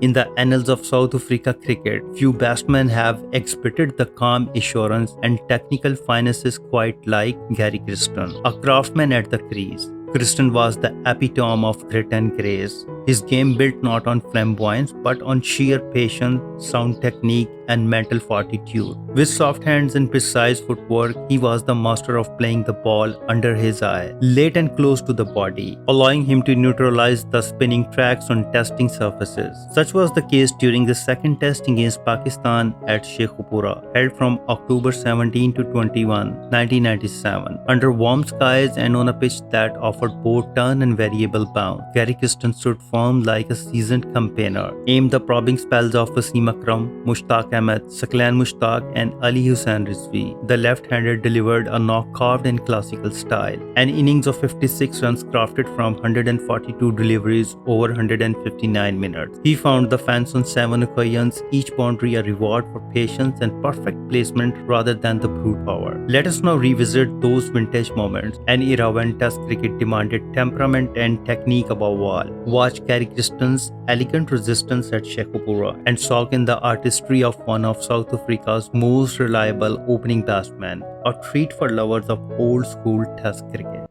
In the annals of South Africa cricket, few batsmen have exhibited the calm assurance and technical finesses quite like Gary Kirsten, a craftsman at the crease. Kirsten was the epitome of grit and grace. His game built not on flamboyance but on sheer patience, sound technique, and mental fortitude. With soft hands and precise footwork, he was the master of playing the ball under his eye, late and close to the body, allowing him to neutralize the spinning tracks on testing surfaces. Such was the case during the second test against Pakistan at Sheikhupura, held from October 17 to 21, 1997. Under warm skies and on a pitch that offered both turn and variable bounce, Gary Kirsten stood firm like a seasoned campaigner, aimed the probing spells of Wasim Akram, Mushtaq Ahmed, Saqlain Mushtaq, and Ali Hussain Rizvi. The left-hander delivered a knock carved in classical style, an innings of 56 runs crafted from 142 deliveries over 159 minutes. He found the fans on 7 occasions, each boundary a reward for patience and perfect placement rather than the brute power. Let us now revisit those vintage moments, an era when Test cricket demanded temperament and technique above all. Watch Gary Kirsten's elegant resistance at Sheikhupura and soak in the artistry of one of South Africa's most reliable opening batsmen, a treat for lovers of old school Test cricket.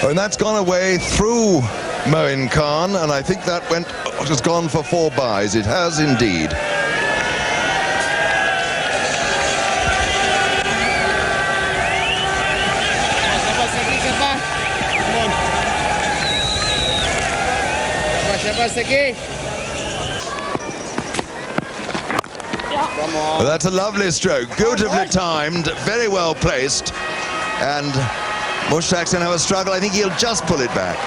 And that's gone away through Moin Khan, and I think that has gone for 4 byes. It has indeed. Well, that's a lovely stroke, beautifully timed, very well placed, and Mushtaq's going to have a struggle. I think he'll just pull it back.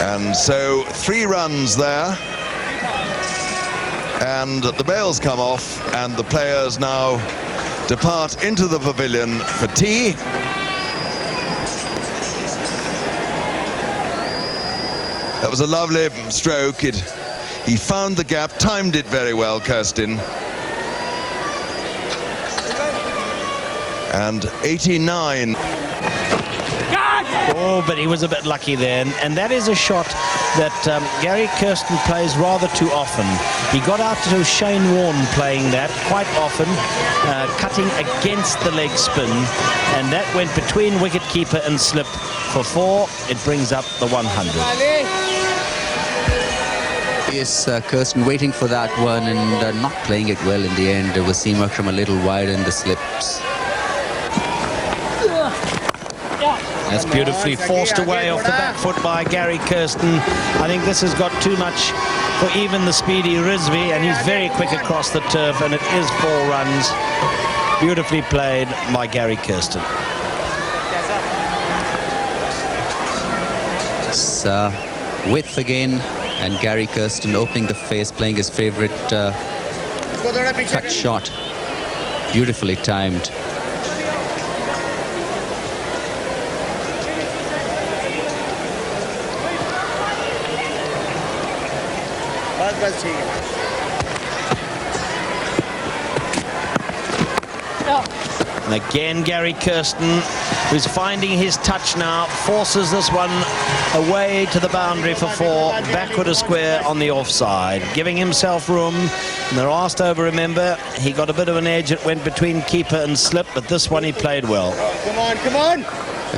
And so 3 runs there, and the bails come off, and the players now depart into the pavilion for tea. That was a lovely stroke. He found the gap, timed it very well, Kirsten. And 89. Oh, but he was a bit lucky there, and that is a shot that Gary Kirsten plays rather too often. He got out to Shane Warne playing that quite often, cutting against the leg spin, and that went between wicketkeeper and slip for 4. It brings up the 100. Yes, Kirsten waiting for that one and not playing it well in the end. Wasim Akram a little wide in the slips. That's beautifully forced away off the back foot by Gary Kirsten. I think this has got too much for even the speedy Rizvi, and he's very quick across the turf, and it is 4 runs. Beautifully played by Gary Kirsten. It's width again, and Gary Kirsten opening the face, playing his favorite cut shot. Beautifully timed. And again, Gary Kirsten, who's finding his touch now, forces this one away to the boundary for 4, backward a square on the offside, giving himself room. And the last over, remember, he got a bit of an edge. It went between keeper and slip, but this one he played well. Come on, come on!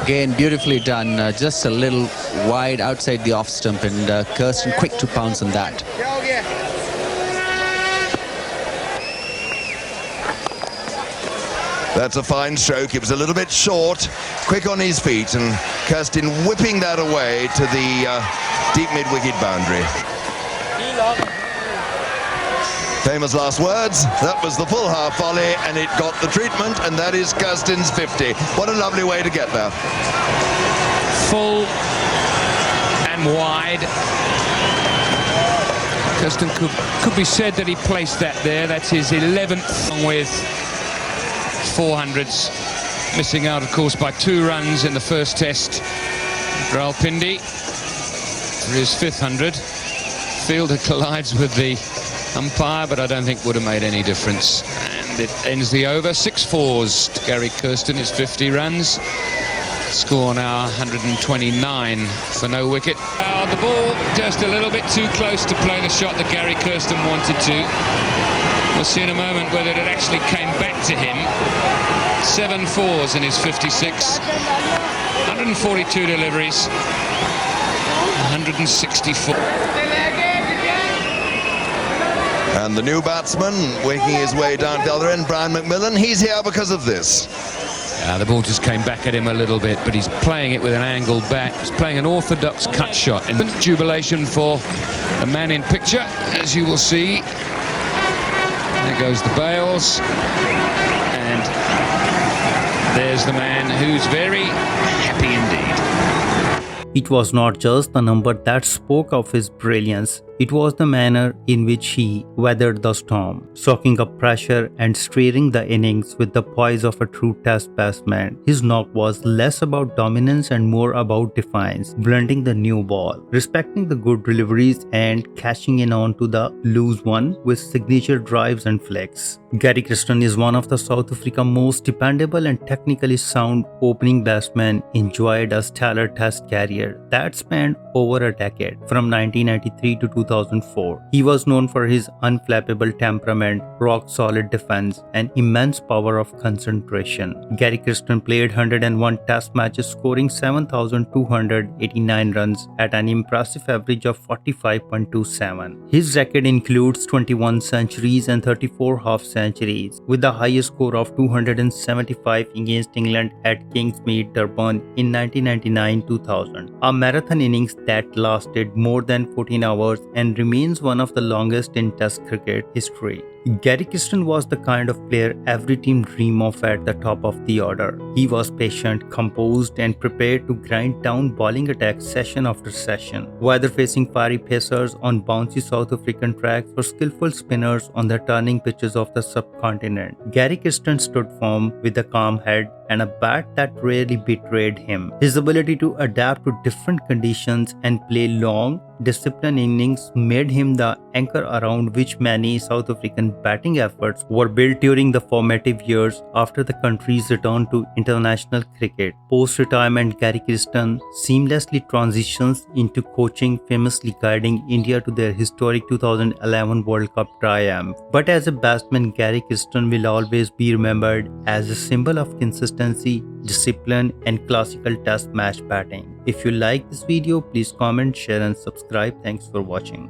Again, beautifully done. Just a little wide outside the off stump, and Kirsten quick to pounce on that. That's a fine stroke. It was a little bit short, quick on his feet, and Kirsten whipping that away to the deep mid-wicket boundary. Famous last words. That was the full half volley, and it got the treatment, and that is Kirsten's 50. What a lovely way to get there. Full and wide. Kirsten could be said that he placed that there. That's his 11th, along with 400s, missing out, of course, by 2 runs in the first test. Rawalpindi for his 5th 100. Fielder collides with the umpire, but I don't think would have made any difference. And it ends the over. 6 fours to Gary Kirsten. It's 50 runs. Score now 129 for no wicket. The ball just a little bit too close to play the shot that Gary Kirsten wanted to. We'll see in a moment whether it actually came back to him. 7 fours in his 56. 142 deliveries. 164. And the new batsman waking his way down to the other end, Brian McMillan, he's here because of this. The ball just came back at him a little bit, but he's playing it with an angled bat. He's playing an orthodox cut shot. And jubilation for the man in picture, as you will see. There goes the bails. And there's the man who's very happy indeed. It was not just the number that spoke of his brilliance, it was the manner in which he weathered the storm, soaking up pressure and steering the innings with the poise of a true test batsman. His knock was less about dominance and more about defiance, blending the new ball, respecting the good deliveries and catching in on to the loose one with signature drives and flicks. Gary Kirsten is one of the South Africa's most dependable and technically sound opening batsmen, enjoyed a stellar test career that spanned over a decade, from 1993 to 2004. He was known for his unflappable temperament, rock-solid defense, and immense power of concentration. Gary Kirsten played 101 test matches, scoring 7,289 runs at an impressive average of 45.27. His record includes 21 centuries and 34 half-centuries, with the highest score of 275 against England at Kingsmead, Durban in 1999-2000. A marathon innings that lasted more than 14 hours and remains one of the longest in Test cricket history. Gary Kirsten was the kind of player every team dreamed of at the top of the order. He was patient, composed, and prepared to grind down bowling attacks session after session, whether facing fiery pacers on bouncy South African tracks or skillful spinners on the turning pitches of the subcontinent. Gary Kirsten stood firm with a calm head and a bat that rarely betrayed him. His ability to adapt to different conditions and play long, disciplined innings made him the anchor around which many South African batting efforts were built during the formative years after the country's return to international cricket. Post-retirement, Gary Kirsten seamlessly transitions into coaching, famously guiding India to their historic 2011 World Cup triumph. But as a batsman, Gary Kirsten will always be remembered as a symbol of consistency, discipline, and classical test match batting. If you like this video, please comment, share, and subscribe. Thanks for watching.